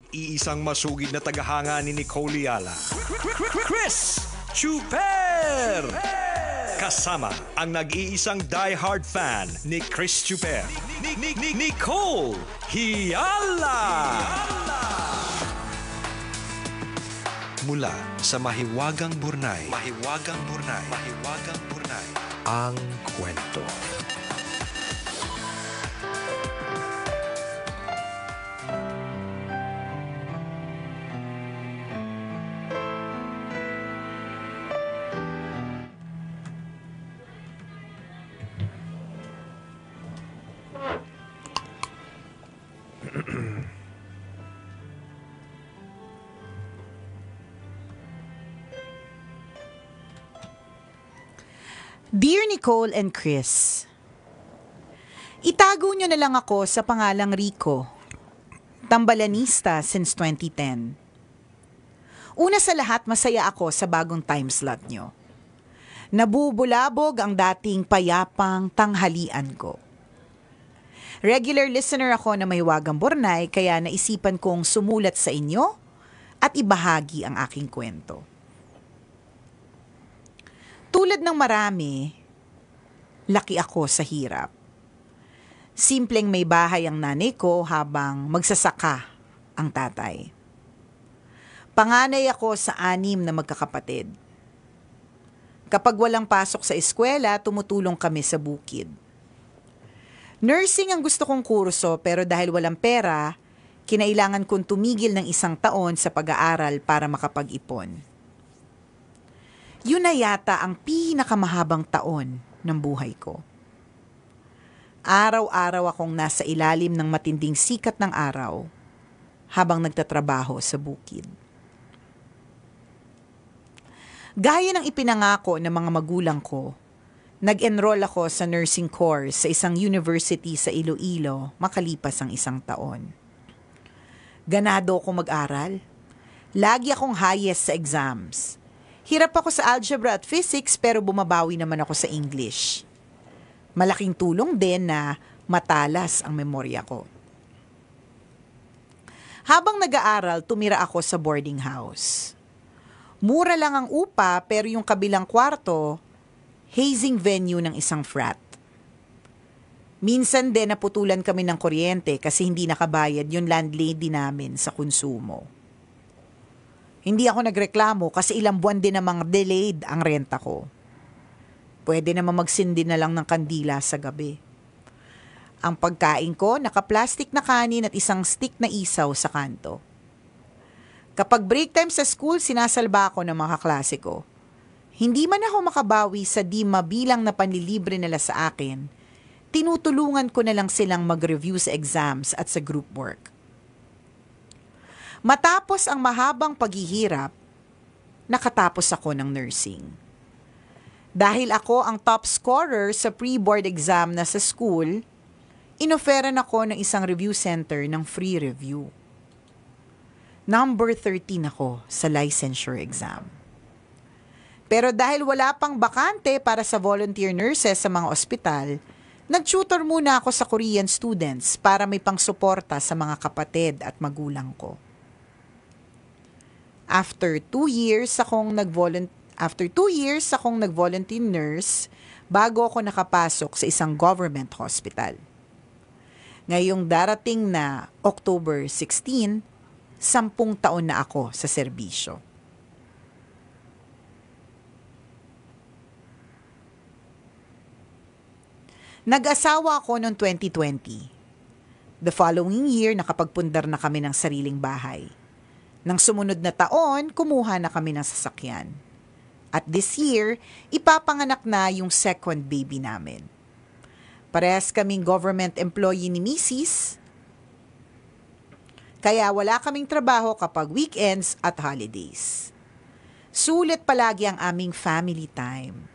Iisang masugid na tagahanga ni Nicole Yala, Chris Chuper! Kasama ang nag-iisang die-hard fan ni Chris Chuper, Nicole Hiala! Mula sa Mahiwagang Burnay, ang kwento. Dear Nicole and Chris, itago nyo na lang ako sa pangalang Rico, tambalanista since 2010. Una sa lahat, masaya ako sa bagong time slot nyo. Nabubulabog ang dating payapang tanghalian ko. Regular listener ako na Mahiwagang Burnay, kaya naisipan kong sumulat sa inyo at ibahagi ang aking kwento. Tulad ng marami, laki ako sa hirap. Simpleng may bahay ang nanay ko habang magsasaka ang tatay. Panganay ako sa 6 na magkakapatid. Kapag walang pasok sa eskwela, tumutulong kami sa bukid. Nursing ang gusto kong kurso pero dahil walang pera, kinailangan kong tumigil ng 1 taon sa pag-aaral para makapag-ipon. Yun na yata ang pinakamahabang taon ng buhay ko. Araw-araw akong nasa ilalim ng matinding sikat ng araw habang nagtatrabaho sa bukid. Gaya ng ipinangako ng mga magulang ko, nag-enroll ako sa nursing course sa isang university sa Iloilo makalipas ang 1 taon. Ganado akong mag-aral. Lagi akong highest sa exams. Hirap ako sa algebra at physics pero bumabawi naman ako sa English. Malaking tulong din na matalas ang memorya ko. Habang nag-aaral, tumira ako sa boarding house. Mura lang ang upa pero yung kabilang kwarto, hazing venue ng isang frat. Minsan din naputulan kami ng kuryente kasi hindi nakabayad yung landlady namin sa konsumo. Hindi ako nagreklamo kasi ilang buwan din namang delayed ang renta ko. Pwede naman magsindi na lang ng kandila sa gabi. Ang pagkain ko, naka-plastic na kanin at isang stick na isaw sa kanto. Kapag break time sa school, sinasalba ako ng mga kaklase ko. Hindi man ako makabawi sa di mabilang na panlilibre nila sa akin, tinutulungan ko na lang silang mag-review sa exams at sa group work. Matapos ang mahabang paghihirap, nakatapos ako ng nursing. Dahil ako ang top scorer sa pre-board exam na sa school, inoferan ako ng isang review center ng free review. Number 13 ako sa licensure exam. Pero dahil wala pang bakante para sa volunteer nurses sa mga ospital, nag-tutor muna ako sa Korean students para may pangsuporta sa mga kapatid at magulang ko. After 2 years akong nag-volunteer nurse bago ako nakapasok sa isang government hospital. Ngayong darating na October 16, 10 taon na ako sa serbisyo. Nag-asawa ako noong 2020. The following year, nakapagpundar na kami ng sariling bahay. Nang sumunod na taon, kumuha na kami ng sasakyan. At this year, ipapanganak na yung second baby namin. Parehas kaming government employee ni Mrs. Kaya wala kaming trabaho kapag weekends at holidays. Sulit palagi ang aming family time.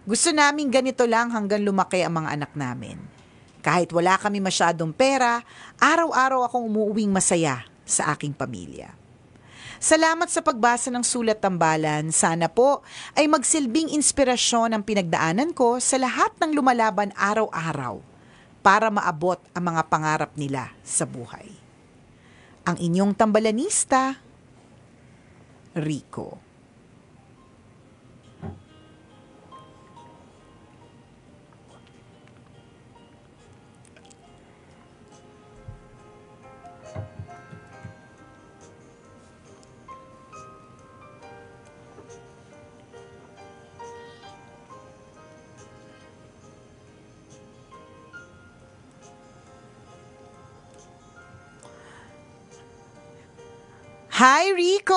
Gusto namin ganito lang hanggang lumaki ang mga anak namin. Kahit wala kami masyadong pera, araw-araw akong umuuwing masaya sa aking pamilya. Salamat sa pagbasa ng Sulat Tambalan. Sana po ay magsilbing inspirasyon ang pinagdaanan ko sa lahat ng lumalaban araw-araw para maabot ang mga pangarap nila sa buhay. ang inyong tambalanista, Rico. Hi, Rico!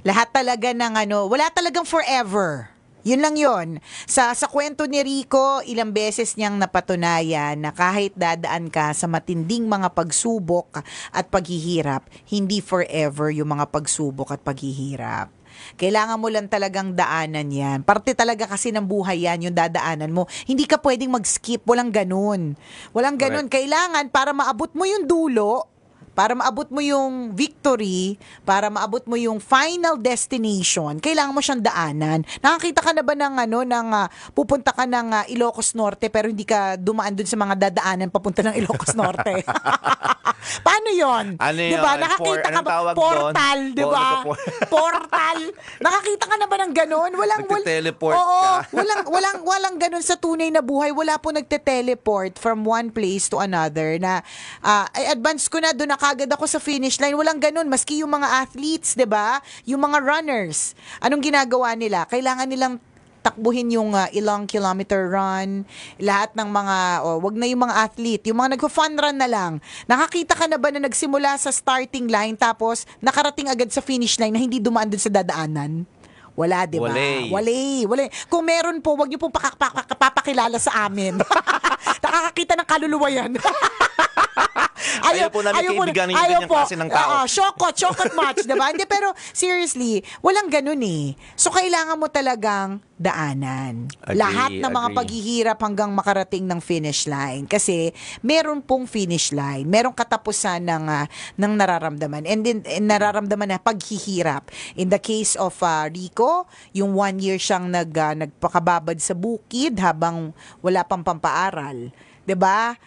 Lahat talaga ng wala talagang forever. Yun lang yun. Sa kwento ni Rico, ilang beses niyang napatunayan na kahit dadaan ka sa matinding mga pagsubok at paghihirap, hindi forever yung mga pagsubok at paghihirap. Kailangan mo lang talagang daanan yan. Parte talaga kasi ng buhay yan, yung dadaanan mo. Hindi ka pwedeng mag-skip. Walang ganun. Walang ganun. Correct. Kailangan para maabot mo yung dulo, para maabot mo yung victory, para maabot mo yung final destination, kailangan mo siyang daanan. Nakakita ka na ba pupunta ka ng Ilocos Norte pero hindi ka dumaan dun sa mga dadaanan papunta ng Ilocos Norte? Paano yon? Ano yun? Diba? Nakakita ka Anong ba? tawag Portal, doon? diba? Portal. Nakakita ka na ba ng ganun? Nagte-teleport Oo, ka. walang ganun sa tunay na buhay. Wala po nagte-teleport from one place to another na advance ko na doon na kagad ako sa finish line. Walang ganun. Maski yung mga athletes, 'di ba? Yung mga runners. Anong ginagawa nila? Kailangan nilang takbuhin yung ilang kilometer run, lahat ng mga, wag na yung mga athlete, yung mga nagpo-fun run na lang. Nakakita ka na ba na nagsimula sa starting line tapos nakarating agad sa finish line na hindi dumaan dun sa dadaanan? Wala, di ba? Wala. Kung meron po, wag niyo pong papakilala sa amin. Nakakakita ng kaluluwa yan. Ayaw po namin kaibiganin yung ganyang klase ng tao. Shokot match, diba? Hindi, pero seriously, walang ganun eh. So, kailangan mo talagang daanan. Lahat ng mga paghihirap hanggang makarating ng finish line. Kasi, meron pong finish line. Merong katapusan ng nararamdaman. And then, nararamdaman na paghihirap. In the case of Rico, yung 1 year siyang nagpakababad sa bukid habang wala pang pampaaral. 'Di ba?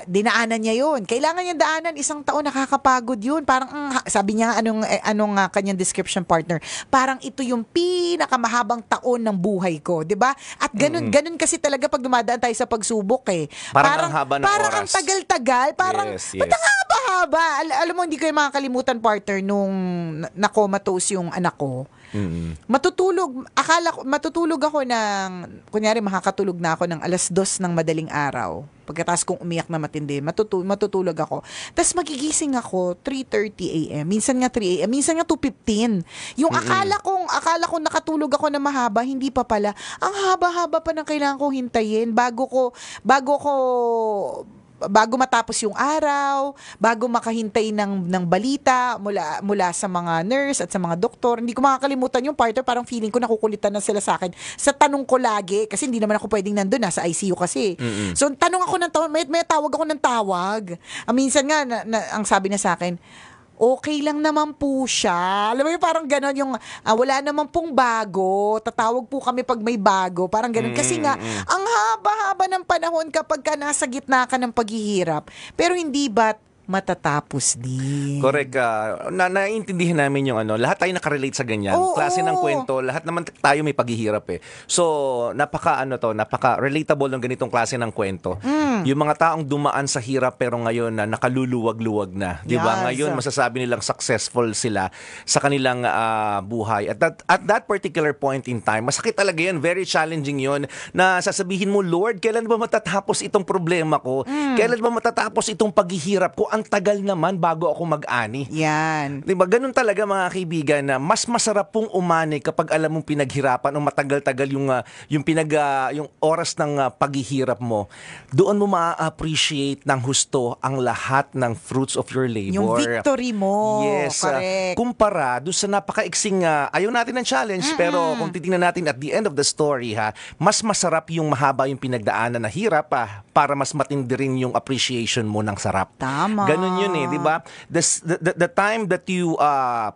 Dinaanan niya yun. Kailangan niya daanan, 1 taon, nakakapagod yun. Parang, sabi niya, anong kanyang description partner, parang ito yung pinakamahabang taon ng buhay ko, di ba? At ganun kasi talaga pag dumadaan tayo sa pagsubok eh. Parang ang haba ng parang oras. ang tagal-tagal, parang, Yes. ba't ang haba-haba? Alam mo, hindi ko yung makakalimutan, partner, nung na-comatose yung anak ko. Matutulog ako ng, kunyari makakatulog na ako ng 2:00 ng madaling araw. Pagkatapos kong umiyak na matindi, matutulog ako. Tapos magigising ako 3:30 a.m. Minsan nga 3 a.m. Minsan nga 2:15. Yung akala kong nakatulog ako na mahaba, hindi pa pala. Ang haba-haba pa ng kailangan kong hintayin bago matapos yung araw, bago makahintay ng balita mula sa mga nurse at sa mga doktor. Hindi ko makakalimutan yung partner, parang feeling ko nakukulitan na sila sa akin. Sa tanong ko lagi, kasi hindi naman ako pwedeng nandun, nasa ICU kasi. So, tanong ako ng tawag, may tawag ako ng tawag. Minsan nga, ang sabi na sa akin, okay lang naman po siya. Alam mo yung parang gano'n yung wala naman pong bago. Tatawag po kami pag may bago. Parang gano'n. Kasi nga, ang haba-haba ng panahon kapag ka nasa gitna ka ng paghihirap. Pero hindi ba't matatapos din? Correct. Naiintindihan namin yung lahat tayo nakarelate sa ganyan. Klase ng kwento, lahat naman tayo may paghihirap eh. So, napaka-relatable ng ganitong klase ng kwento. Yung mga taong dumaan sa hirap pero ngayon na nakaluluwag-luwag na. Di ba? Yes. Ngayon, masasabi nilang successful sila sa kanilang buhay. At that particular point in time, masakit talaga yan. Very challenging yun na sasabihin mo, Lord, kailan ba matatapos itong problema ko? Kailan ba matatapos itong paghihirap ko? Ang tagal naman bago ako mag-ani. Yan. Diba? Ganun talaga mga kaibigan na mas masarap pong umani kapag alam mong pinaghirapan o matagal-tagal yung oras ng paghihirap mo. Doon mo ma-appreciate ng husto ang lahat ng fruits of your labor. Yung victory mo. Yes. Correct. Kumpara doon sa napaka-iksing ayaw natin ng challenge pero kung titingnan natin at the end of the story mas masarap yung mahaba yung pinagdaanan na hirap para mas matindi rin yung appreciation mo ng sarap. Tama. Ganun yun eh, di ba? The time that you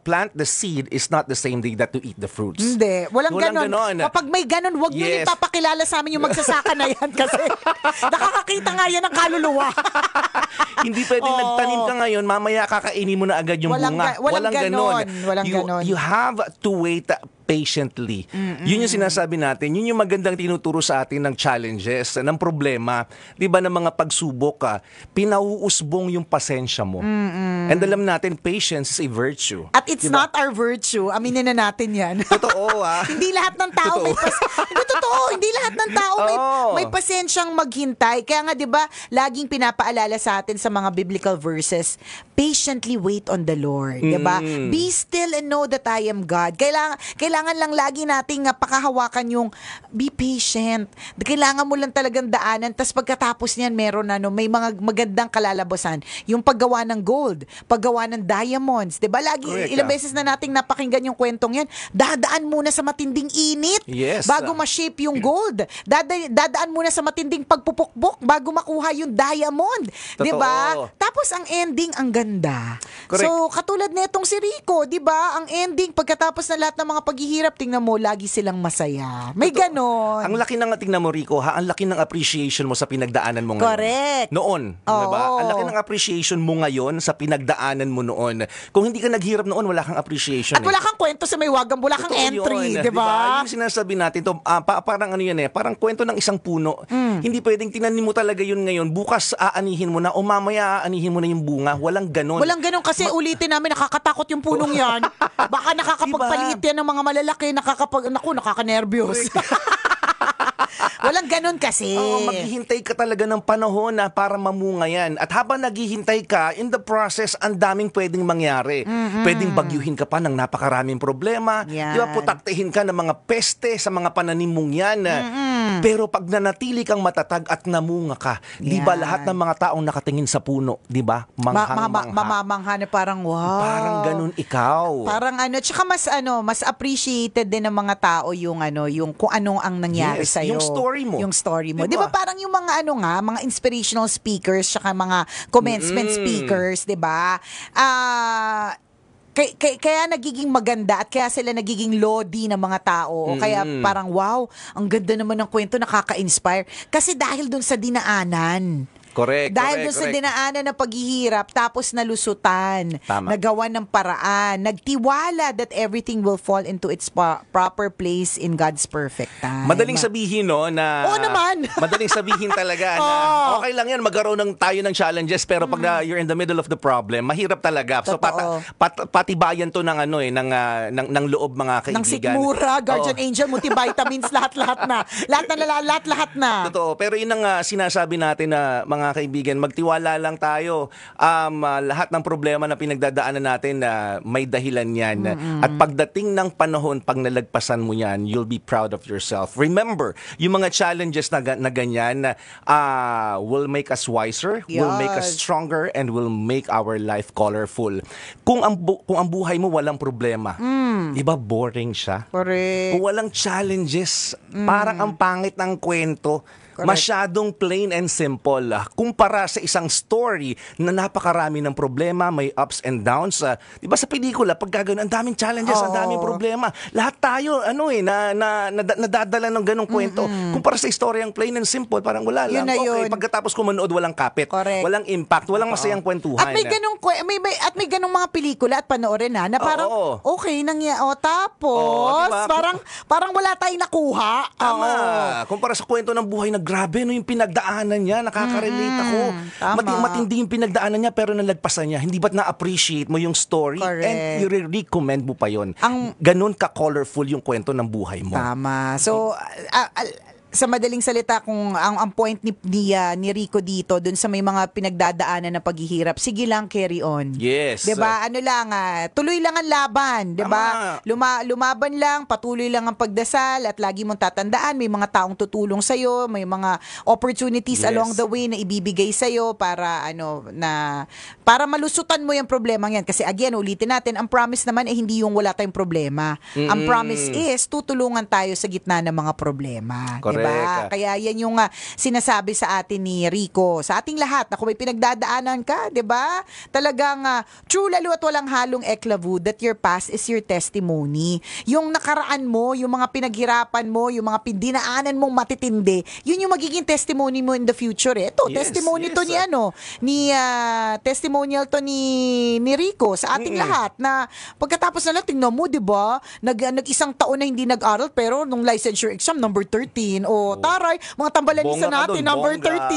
plant the seed is not the same day that you eat the fruits. Hindi. Walang ganon. ganon. Kapag may ganon, wag nyo Yes. ipapakilala sa amin yung magsasaka na yan kasi nakakakita nga yan ng kaluluwa. Hindi pwedeng nagtanim ka ngayon, mamaya kakainin mo na agad yung bunga. Walang ganon. Walang ganon. You have to wait patiently. Yun yung sinasabi natin. Yun yung magandang tinuturo sa atin ng challenges, ng problema, 'di ba, ng mga pagsubok, pinauusbong yung pasensya mo. And alam natin, patience is a virtue. At it's Diba? not our virtue. Aminin na natin yan. Totoo, Hindi lahat ng tao may hindi, totoo. Hindi lahat ng tao may pasensyang maghintay. Kaya nga, 'di ba, laging pinapaalala sa atin sa mga biblical verses, patiently wait on the Lord, 'di ba? Be still and know that I am God. Kailangan lang lagi nating pakahawakan yung be patient. Kailangan mo lang talagang daanan, tas pagkatapos niyan meron may mga magandang kalalabasan. Yung paggawa ng gold, paggawa ng diamonds, 'di ba? Lagi Correct, ilang beses na nating napakinggan yung kwentong yan. Dadaan muna sa matinding init Yes. bago ma-shape yung gold. Dadaan muna sa matinding pagpupukbok bago makuha yung diamond. 'Di ba? Totoo. Tapos ang ending ang ganda. Correct. So katulad nitong si Rico, 'di ba? Ang ending pagkatapos ng lahat ng mga paghihirap, tingnan mo lagi silang masaya. May ganon. Ang laki ng tingnan mo, Rico, ang laki ng appreciation mo sa pinagdaanan mo ngayon. Correct. Noon, Oo. 'di ba? Ang laki ng appreciation mo ngayon sa pinagdaanan mo noon. Kung hindi ka naghirap noon, wala kang appreciation. At wala kang kwento sa may wagang, wala kang Totoo entry, yun, 'di ba? Yung sinasabi natin to, parang ano yan eh, parang kwento ng isang puno. Hindi pwedeng tinanim mo talaga yun ngayon, bukas aanihin mo na o mamaya aanihin mo na yung bunga. Walang ganon. Walang ganun kasi ulitin namin, nakakatakot yung punong yan. Baka nakakapagpalit yan ng mga malalaki, nakakanervyos. Walang ganun kasi. Oo, maghihintay ka talaga ng panahon na para mamunga yan. At habang naghihintay ka, in the process, ang daming pwedeng mangyari. Pwedeng bagyuhin ka pa ng napakaraming problema. Yan. Di ba, putaktihin ka ng mga peste sa mga pananim mong yan. Pero pag nanatili kang matatag at namunga ka, di ba Yan. lahat ng mga taong nakatingin sa puno, di ba, manghang-mangha. Mamamangha na parang wow. Parang ganun ikaw. Parang tsaka mas appreciated din ng mga tao yung yung kung anong ang nangyari Yes, sa yung story mo. Yung story mo. Diba? 'Di ba parang yung mga mga inspirational speakers tsaka mga commencement speakers, 'di ba? Kaya nagiging maganda at kaya sila nagiging lodi ng mga tao. O kaya parang wow, ang ganda naman ng kwento, nakaka-inspire. Kasi dahil dun sa dinaanan. Correct. Dahil doon sa dinaanan ng paghihirap, tapos nalusutan, Tama. nagawa ng paraan, nagtiwala that everything will fall into its proper place in God's perfect time. Madaling sabihin, no, na... Oo naman. Madaling sabihin talaga na okay lang yan, magkaroon tayo ng challenges, pero pag you're in the middle of the problem, mahirap talaga. So, Totoo. patibayan to ng ng loob, mga kaibigan. Ng sikmura, guardian angel, multivitamins, lahat-lahat na. Lahat na. Totoo. Pero yun ang sinasabi natin na mga kaibigan, magtiwala lang tayo. Lahat ng problema na pinagdadaanan natin, may dahilan yan. At pagdating ng panahon, pag nalagpasan mo yan, you'll be proud of yourself. Remember, yung mga challenges na ganyan will make us wiser, will make us stronger, and will make our life colorful. Kung ang buhay mo walang problema, iba boring siya. Correct. Kung walang challenges, parang ang pangit ng kwento. Correct. Masyadong plain and simple. Kumpara sa isang story na napakarami ng problema, may ups and downs. Di ba sa pelikula, pag gagawin, ang daming challenges, ang daming problema. Lahat tayo, nadadala ng ganong kwento. Kumpara sa storyang plain and simple, parang wala lang. Yun na yun. Pagkatapos kumanood, walang kapit. Correct. Walang impact, walang masayang kwentuhan. At may ganong mga pelikula at panoorin na parang okay tapos diba? parang wala tayong nakuha. Tama. Oo. Kumpara sa kwento ng buhay na grabe yung pinagdaanan niya, nakaka-relate ako. Tama. Matindi yung pinagdaanan niya pero nalagpasan niya. Hindi ba't na-appreciate mo yung story? Correct. And i-recommend mo pa yon. Ganun ka-colorful yung kwento ng buhay mo. Tama. So, sa madaling salita, kung ang point ni Rico dito, dun sa may mga pinagdadaanan na paghihirap, sige lang, carry on. Yes. 'Di ba? Tuloy lang ang laban, 'di ba? Lumaban lang, patuloy lang ang pagdasal at lagi mong tatandaan may mga taong tutulong sa iyo, may mga opportunities along the way na ibibigay sa iyo para para malusutan mo yung problema yan. Kasi again, ulitin natin, ang promise naman hindi yung wala tayong problema. Ang promise is tutulungan tayo sa gitna ng mga problema. Correct. Correct. Kaya yan yung sinasabi sa atin ni Rico, sa ating lahat, na kung may pinagdadaanan ka, 'di ba? Talagang true lalo at walang halong eklavu that your past is your testimony. Yung nakaraan mo, yung mga pinaghirapan mo, yung mga dinaanan mong matitindi, yun yung magiging testimony mo in the future. Ito, Yes, testimony yes. to testimonial to ni Rico sa ating lahat, na pagkatapos na lang, tingnan mo, 'di ba? Nag-isang taon na hindi nag-aral, pero nung licensure exam number 13, taray, mga tambalanisa Bongga ka natin, dun, number bongga.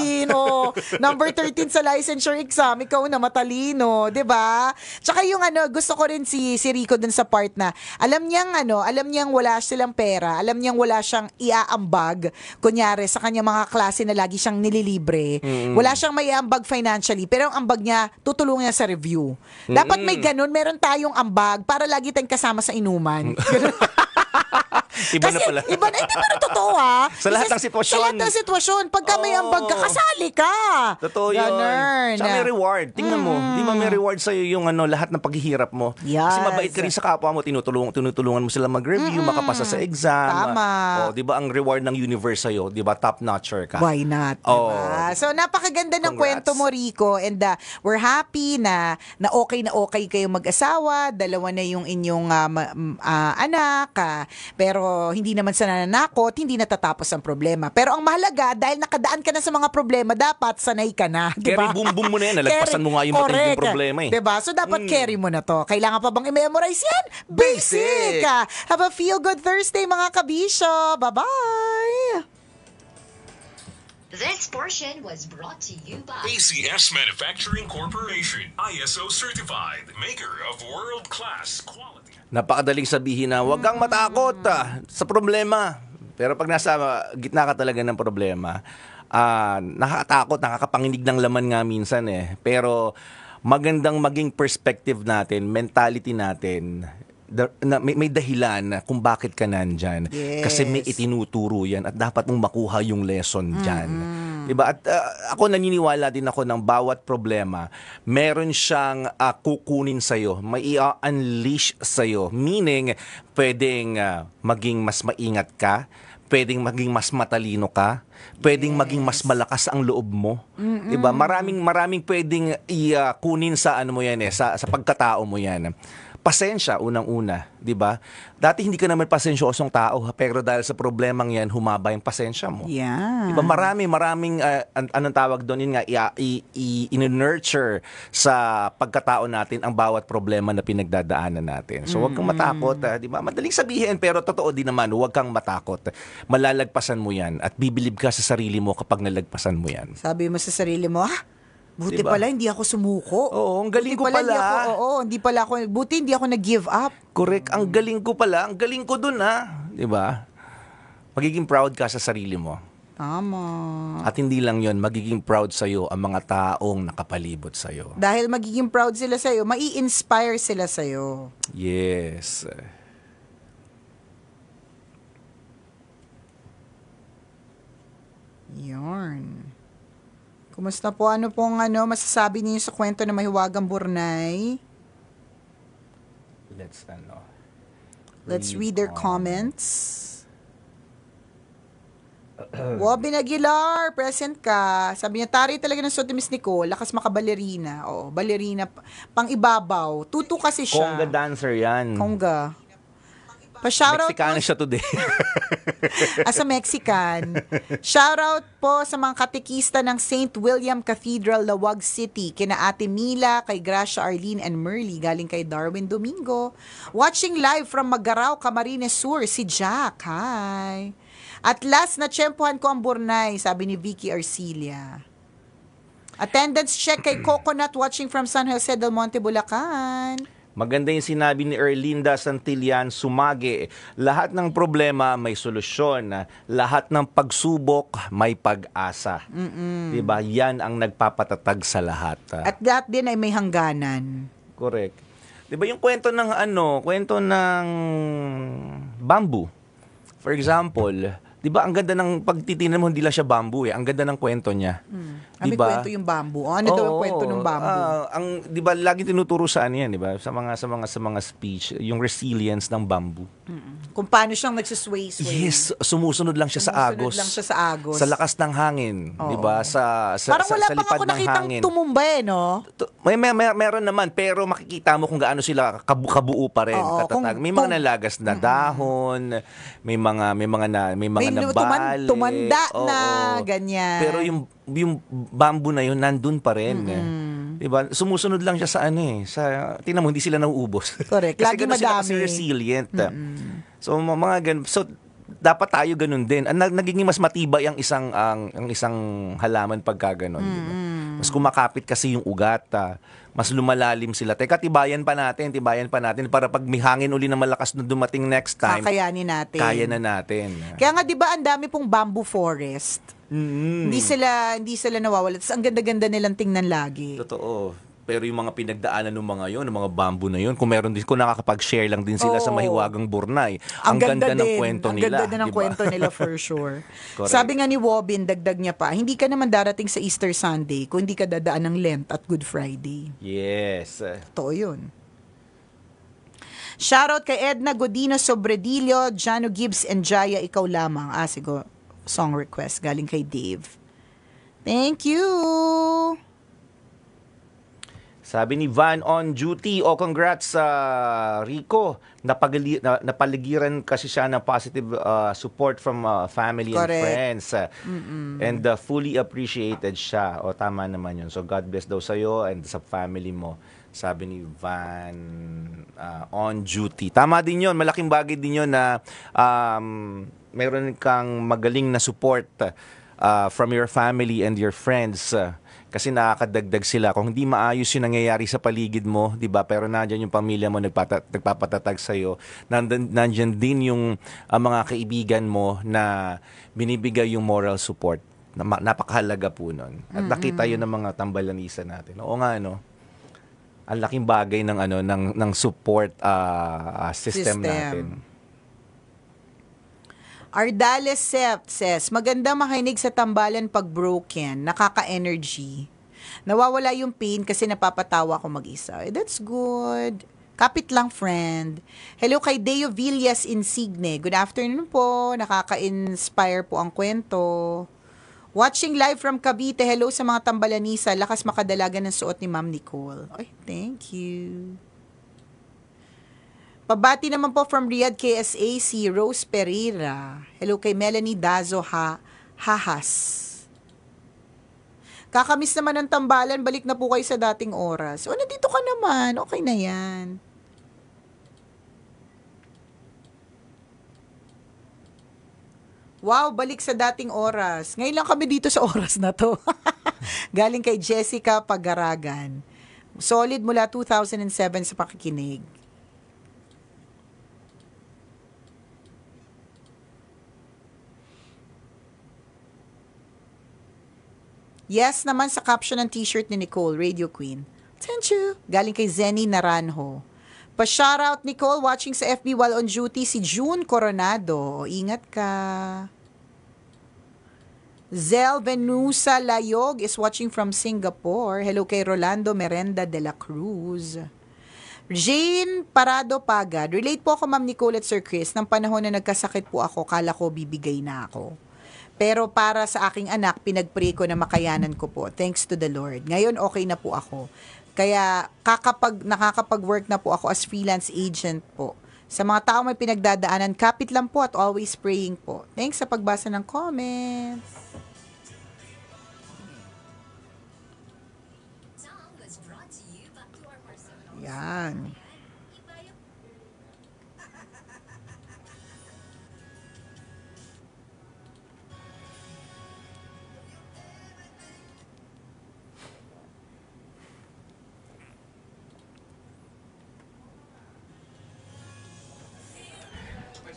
13, number 13 sa licensure exam, ikaw na matalino, 'di ba? Tsaka yung gusto ko rin si Rico dun sa part na alam niyang wala silang pera, alam niyang wala siyang iaambag, kunyari sa kanya mga klase na lagi siyang nililibre. Wala siyang may ambag financially, pero ang ambag niya tutulungan niya sa review. Dapat may ganun, meron tayong ambag para lagi tayong kasama sa inuman. Iba na pala. Iba na, hindi, pero totoo Sa lahat ng sitwasyon. Sa lahat ng sitwasyon. Pagka may ambag ka, kasali ka. Totoo yun. Ganun. Tsaka may reward. Tingnan mo. Di ba may reward sa'yo yung lahat ng paghihirap mo? Yes. Kasi mabait ka rin sa kapwa mo. Tinutulungan mo sila mag-review, makapasa sa exam. Tama. Di ba ang reward ng universe sa'yo? Di ba top-notcher ka? Why not? Diba? So, napakaganda ng Congrats. kwento mo, Rico. And we're happy na okay kayo mag-asawa. Dalawa na yung inyong anak. Pero hindi naman sa nananakot, hindi natatapos ang problema. Pero ang mahalaga, dahil nakadaan ka na sa mga problema, dapat sanay ka na. Diba? Carry boom mo na yan. Nalagpasan mo nga yung matinding problema eh. Diba? So, dapat carry mo na to. Kailangan pa bang i-memorize yan? Basic! Have a feel-good Thursday, mga kabisyo. Bye-bye! This portion was brought to you by ACS Manufacturing Corporation, ISO certified, maker of world-class quality. Napakadaling sabihin na huwag kang matakot sa problema. Pero pag nasa gitna ka talaga ng problema, nakakatakot, nakakapanginig ng laman nga minsan eh. Pero magandang maging perspective natin, mentality natin, may dahilan kung bakit ka nandyan. Yes. Kasi may itinuturo yan at dapat mong makuha yung lesson dyan. Diba? At ako naniniwala din ako ng bawat problema, meron siyang kukunin sa'yo, may i-unleash sa'yo. Meaning, pwedeng maging mas maingat ka, pwedeng maging mas matalino ka, pwedeng maging mas malakas ang loob mo. 'Di ba? Maraming pwedeng kunin sa mo yan sa pagkatao mo yan. Pasensya unang-una, 'di ba? Dati hindi ka naman pasensyosong tao, pero dahil sa problemang 'yan, humaba yung pasensya mo. Yeah. 'Di ba? Maraming anong tawag doon, yun nga, i-nurture sa pagkatao natin ang bawat problema na pinagdadaanan natin. So huwag kang matakot, 'di ba? Madaling sabihin pero totoo din naman, huwag kang matakot. Malalagpasan mo 'yan at bibilib ka sa sarili mo kapag nalagpasan mo 'yan. Sabi mo sa sarili mo, buti Diba? pala hindi ako sumuko. Oo, ang galing ko Buti pala. Buti hindi ako nag-give up. Correct, ang galing ko pala, ang galing ko dun 'di ba? Magiging proud ka sa sarili mo. Tama. At hindi lang 'yon, magiging proud sa iyo ang mga taong nakapalibot sa iyo. Dahil magiging proud sila sa'yo, mai-inspire sila sa'yo. Yes. Yarn. Kumusta po? Ano pong masasabi niyo sa kwento na Mahiwagang Burnay? Let's read their comments. Wobin Aguilar, present ka. Sabi niya, tari talaga ng suot ni Miss Nicole, lakas makabalerina. Oo, balerina, pang ibabaw. Tutu kasi siya. Conga dancer 'yan. Conga. Pa-shoutout Mexicana siya today. as a Mexican. Shoutout po sa mga katekista ng St. William Cathedral, Lawag City. Kina Ate Mila, kay Gracia Arlene and Merly, galing kay Darwin Domingo. Watching live from Magarao, Camarines Sur, si Jack. Hi. At last na tsempuhan ko ang Burnay, sabi ni Vicky Arcilia. Attendance check kay Coconut, watching from San Jose del Monte, Bulacan. Maganda yung sinabi ni Erlinda Santillan Sumage. Lahat ng problema may solusyon. Lahat ng pagsubok may pag-asa. 'Di ba? Yan ang nagpapatatag sa lahat. At lahat din ay may hangganan. Correct. 'Di ba yung kwento ng kwento ng bamboo. For example, 'di ba ang ganda ng pagtitinan mo, hindi lang siya bamboo eh. Ang ganda ng kwento niya. May Diba? kwento yung bamboo. Ano daw ang kwento ng bamboo? Ang 'di ba laging tinuturo sa ano 'yan, 'di ba? Sa mga speech, yung resilience ng bamboo. Kung paano siyang nagsisway-sway. Yes, sumusunod lang siya sa Sumusunod agos. lang siya sa agos. Sa lakas ng hangin, 'di ba? Sa Parang wala sa pang lipad ako ng nakitang hangin. tumumba no? Meron naman, pero makikita mo kung gaano sila kabuo pa rin, Oo, katatag. May kung- mga nalagas na dahon, may mga nabali. tumanda Oo. na, ganyan. Pero yung bamboo na yun nandun pa rin. Diba? Sumusunod lang siya sa tingnan mo, hindi sila nauubos. Correct. Kasi Lagi ganun sila kasi madami. resilient. So mga ganun. So dapat tayo ganun din. Nagiging mas matibay ang isang halaman pagka ganun. Diba? Mas kumakapit kasi yung ugat. Mas lumalalim sila. Teka, tibayan pa natin para pag may hangin uli na malakas na dumating next time, Kakayanin natin. kaya na natin. Kaya nga 'di ba ang dami pong bamboo forest. Hindi sila nawawala. Tapos ang ganda-ganda nilang tingnan lagi. Totoo. Pero yung mga pinagdaanan ng mga yon, ng mga bamboo na yon, kung nakakapag-share lang din sila sa Oo. Mahiwagang Burnay. Ang ganda ng kwento Ang nila. ganda din ng diba? kwento nila for sure. Correct. Sabi nga ni Wobin, dagdag niya pa, hindi ka naman darating sa Easter Sunday kung hindi ka dadaan ng Lent at Good Friday. Yes. Totoo yun. Shoutout kay Edna Godino Sobredillo, Jano Gibbs, and Jaya Ikaw Lamang. Siguro, song request galing kay Dave. Thank you! Sabi ni Van on duty, congrats sa Rico. Napaligiran kasi siya ng positive support from family Correct. and friends. And fully appreciated siya. Tama naman yun. So God bless daw sa'yo and sa family mo. Sabi ni Van on duty. Tama din yun. Malaking bagay din yun na meron kang magaling na support from your family and your friends. Kasi nakakadagdag sila. Kung hindi maayos yung nangyayari sa paligid mo, di ba? Pero nandiyan yung pamilya mo nagpapatatag sa'yo. Nandiyan din yung mga kaibigan mo na binibigay yung moral support. Napakahalaga po nun. At nakita yun ng mga tambalanisa natin. Oo nga, no? Ang laking bagay ng support system natin. Ardales Sept says, maganda makinig sa tambalan pag broken, nakaka-energy. Nawawala yung pain kasi napapatawa ko mag-isa. That's good. Kapit lang, friend. Hello kay Deo Villas Insigne. Good afternoon po. Nakaka-inspire po ang kwento. Watching live from Cavite. Hello sa mga tambalanisa. Lakas makadalaga ng suot ni Ma'am Nicole. Ay, thank you. Pabati naman po from Riyadh, KSA, si Rose Pereira. Hello kay Melanie Dazo Hahas. Kakamiss naman ng tambalan, balik na po kayo sa dating oras. Nandito ka naman, okay na yan. Wow, balik sa dating oras. Ngayon lang kami dito sa oras na to. Galing kay Jessica Pagaragan. Solid mula 2007 sa pakikinig. Yes naman sa caption ng t-shirt ni Nicole, Radio Queen. Thank you. Galing kay Zenny Naranjo. Pa-shoutout Nicole, watching sa FB while on duty si June Coronado. Ingat ka. Zel Venusa Layog is watching from Singapore. Hello kay Rolando Merenda de la Cruz. Jane Parado Pagad. Relate po ako, Ma'am Nicole at Sir Chris. Nang panahon na nagkasakit po ako, kala ko bibigay na ako. Pero para sa aking anak, pinag-pray ko na makayanan ko po. Thanks to the Lord. Ngayon, okay na po ako. Kaya, nakakapag-work na po ako as freelance agent po. Sa mga tao may pinagdadaanan, kapit lang po at always praying po. Thanks sa pagbasa ng comments. Song was brought to you by your personal. Yan.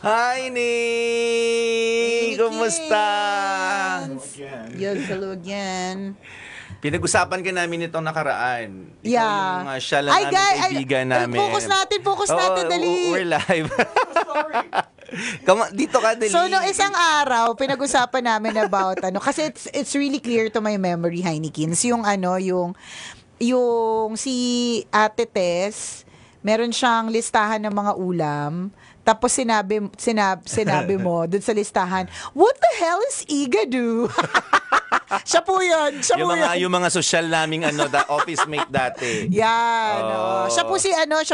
Hi, Nick! Kumusta? Yes, hello again. Pinag-usapan ka namin itong nakaraan. Ikaw Yeah. yung siya lang namin kaibigan namin. Focus natin, Oo, dali. we're live. Dito ka, Deli. So, no isang araw, pinag-usapan namin about, kasi it's really clear to my memory, Heinikins, yung si Ate Tess, meron siyang listahan ng mga ulam, tapos sinabi mo dun sa listahan, what the hell is igado? Siya po yun. Yung mga social naming office mate dati. Yan. Oh. Siya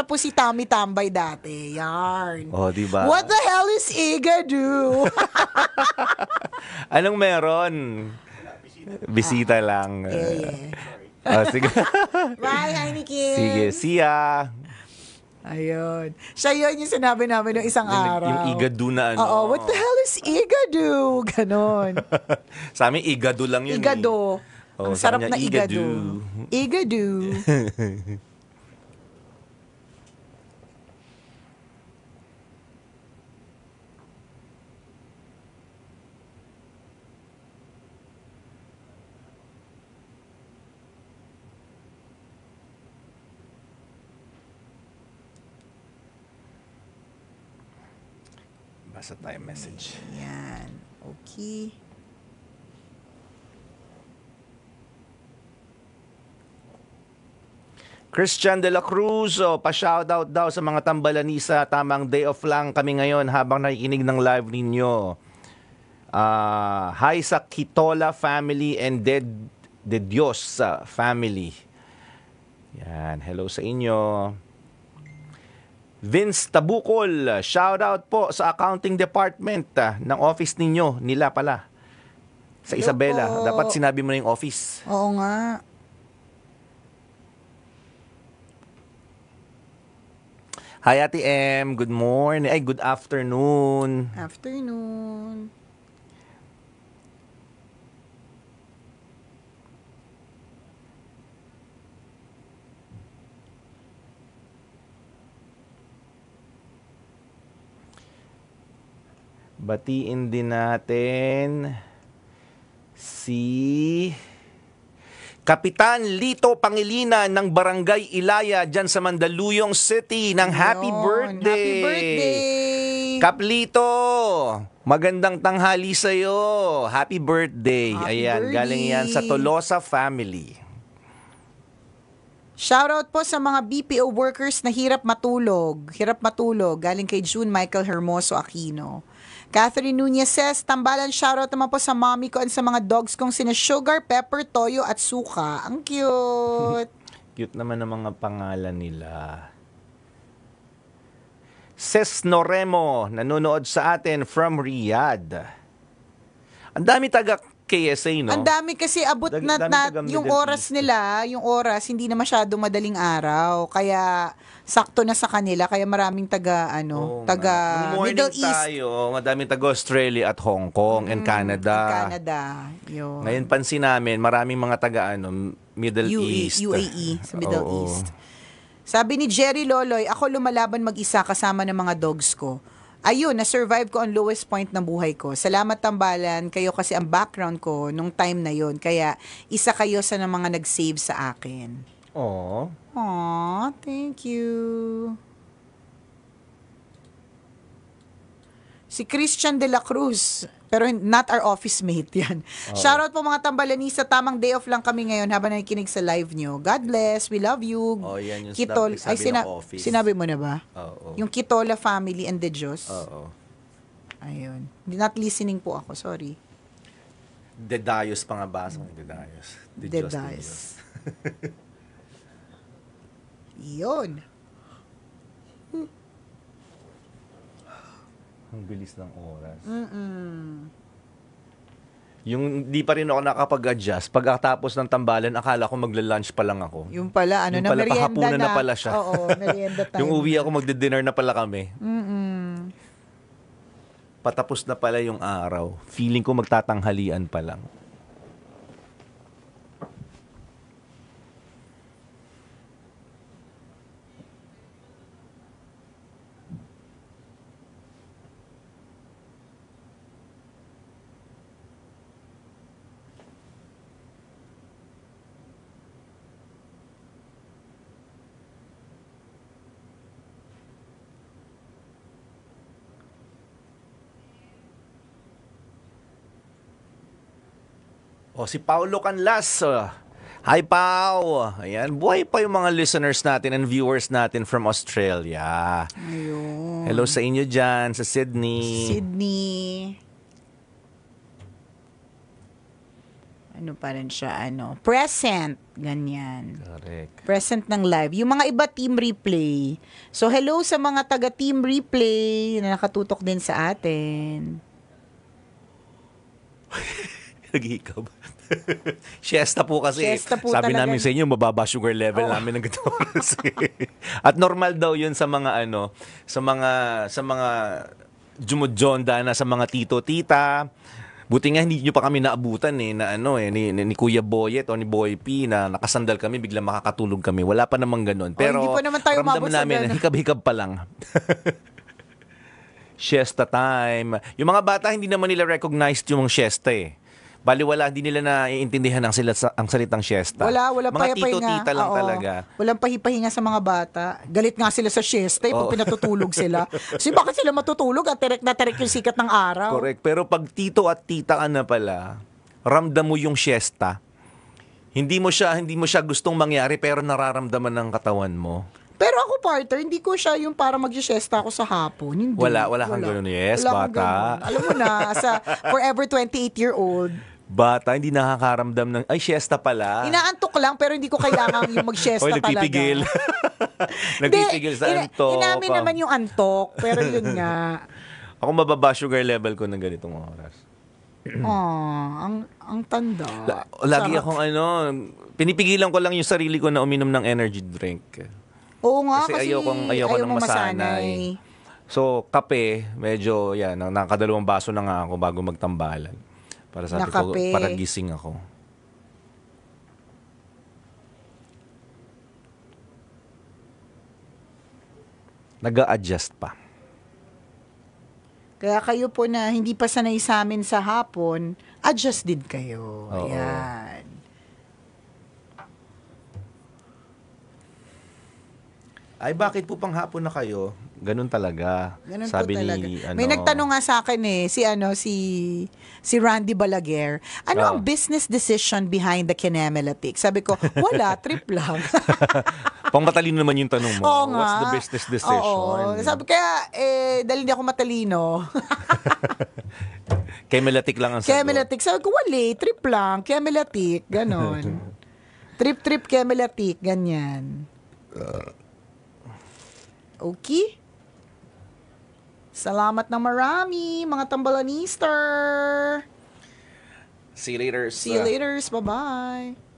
po si Tommy Tambay dati. Yan. Oh, di ba? What the hell is igado? Anong meron? Bisita lang. Yeah. Sige. Bye, Heineken. Sige, see ya. Ayun. Siya yun yung sinabi namin ng isang araw. Yung igado na Oo, what the hell is igado? Ganon. Sa amin, igado lang yun. Igado. Oh, Ang sarap sa kanya, na igado. Igado. Basta tayo message. Yan. Okay. Christian de la Cruz, pa-shoutout daw sa mga tambalanisa. Tamang day off lang kami ngayon habang nakikinig ng live ninyo. Hi sa Kitola family and De Dios family. Yan, hello sa inyo. Vince Tabukol, shoutout po sa accounting department ng office ninyo, nila pala. Sa Hello Isabela, po. dapat sinabi mo na yung office. Oo nga. Hi Ate M, good morning. Ay, good afternoon. Afternoon. Batiin din natin si Kapitan Lito Pangilinan ng Barangay Ilaya dyan sa Mandaluyong City ng happy Ayun. birthday. Happy birthday. Kap Lito, magandang tanghali sa'yo. Happy birthday. Happy Ayan, birthday. galing yan sa Tolosa family. Shoutout po sa mga BPO workers na hirap matulog. Hirap matulog. Galing kay June Michael Hermoso Aquino. Catherine Nunez says, tambalan shoutout naman po sa mommy ko at sa mga dogs kong sina Sugar, Pepper, Toyo at Suka. Ang cute. Cute naman ang mga pangalan nila. Ses Noremo, nanonood sa atin from Riyadh. Ang dami taga KSA, no? Ang dami kasi abot Dami na taga yung Middle oras East. nila, yung oras hindi na masyado madaling araw. Kaya sakto na sa kanila kaya maraming taga Oo taga nga. Nung morning Middle East tayo, madaming taga Australia at Hong Kong and Canada. Canada. Yun. Ngayon pansin namin, maraming mga taga Middle East. UAE sa Middle Oo. East. Sabi ni Jerry Loloy, ako lumalaban mag-isa kasama ng mga dogs ko. Ayun, na-survive ko ang lowest point ng buhay ko. Salamat tambalan, kayo kasi ang background ko nung time na yon. Kaya isa kayo sa mga nag-save sa akin. Oo. Aw, thank you. Si Christian de la Cruz, pero not our office mate yan. Shoutout po mga tambalanisa, tamang day off lang kami ngayon habang nakikinig sa live nyo. God bless, we love you. Oh, yan yung Kitol, sabi ng office. sinabi mo na ba? Oo. Yung Kitola family and the Diyos. Oo. Ayun. Not listening po ako, sorry. Dedayos pa nga basa ko. Dedayos. De Diyos, de Dedayos. Diyos. Yun. Ang bilis ng oras. Yung di pa rin ako nakapag-adjust. Pagkatapos ng tambalan, akala ko magla-lunch pa lang ako. Yung pala, Yung na pala, merienda pahapunan na pala siya. Oo, merienda time. Yung uwi ako, magdi-dinner na pala kami. Patapos na pala yung araw. Feeling ko magtatanghalian pa lang. O, si Paulo Canlas. Hi, Pau. Ayan, buhay pa yung mga listeners natin and viewers natin from Australia. Ayun. Hello sa inyo dyan, sa Sydney. Sydney. Ano pa rin siya, present, ganyan. Correct. Present ng live. Yung mga iba, team replay. So, hello sa mga taga-team replay na nakatutok din sa atin. Nag-hiccup. Siesta po kasi. Siesta po Sabi talaga. namin sa inyo, mababa sugar level namin ng ganitong oras. At normal daw yun sa mga sa mga jumudjonda na sa mga tito-tita. Buti nga hindi nyo pa kami naabutan ni Kuya Boyet o ni Boy P na nakasandal kami, biglang makakatulog kami. Wala pa namang ganun. Pero hindi pa naman tayo ramdam umabot sa namin, ganun. hikab-hikab pa lang. Siesta time. Yung mga bata, hindi naman nila recognized yung siesta eh. Baliwala, hindi nila naiintindihan ang salitang siesta. Walang mga pahipahinga. tito-tita lang Oo. talaga. Walang pahipahinga sa mga bata. Galit nga sila sa siesta pag pinatutulog sila. Kasi bakit sila matutulog at terek na terek yung sikat ng araw? Correct. Pero pag tito at tita ka na pala, ramdam mo yung siesta. Hindi mo siya gustong mangyari pero nararamdaman ng katawan mo. Pero ako, partner, hindi ko siya yung para mag-siesta ako sa hapon. Hindi. Wala kang ganun. Yes, Wala akong bata. ganun. Alam mo na, sa forever 28-year-old, Bata, hindi nakakaramdam ng, ay, siesta pala. inaantok lang pero hindi ko kailangan yung mag-siesta Oy, talaga. nagpipigil. Nagpipigil sa antok. Inamin naman yung antok, pero yun nga. Ako mababa sugar level ko ng ganitong oras. Ang tanda. Lagi Sarap. akong pinipigilan ko lang yung sarili ko na uminom ng energy drink. Oo nga, Kasi ayoko ayaw nang mo masanay. So, kape, medyo, nakadalawang baso na nga ako bago magtambalan. Para sabi ko, Nakape. para gising ako. Nag-a-adjust pa. Kaya kayo po na hindi pa sanay sa amin sa hapon, adjust din kayo. Oo. Ayan. Ay, bakit po pang hapon na kayo? Ganun talaga. Ganun Sabi po talaga. ni, May nagtanong nga sa akin si Randy Balaguer, ano ang business decision behind the Kinematic? Sabi ko, wala, trip lang. Pang matalino naman yung tanong mo. Oo nga. What's the business decision? Oo. Sabi kaya, dahil hindi ako matalino. Kemelatic lang ang sagot. Kemelatic. Sabi ko, wala, trip lang. Kemelatic. Ganon. Trip, Kemelatic. Ganyan. Okay. Salamat ng marami, mga tambalanister. See you later. See you later. Bye-bye.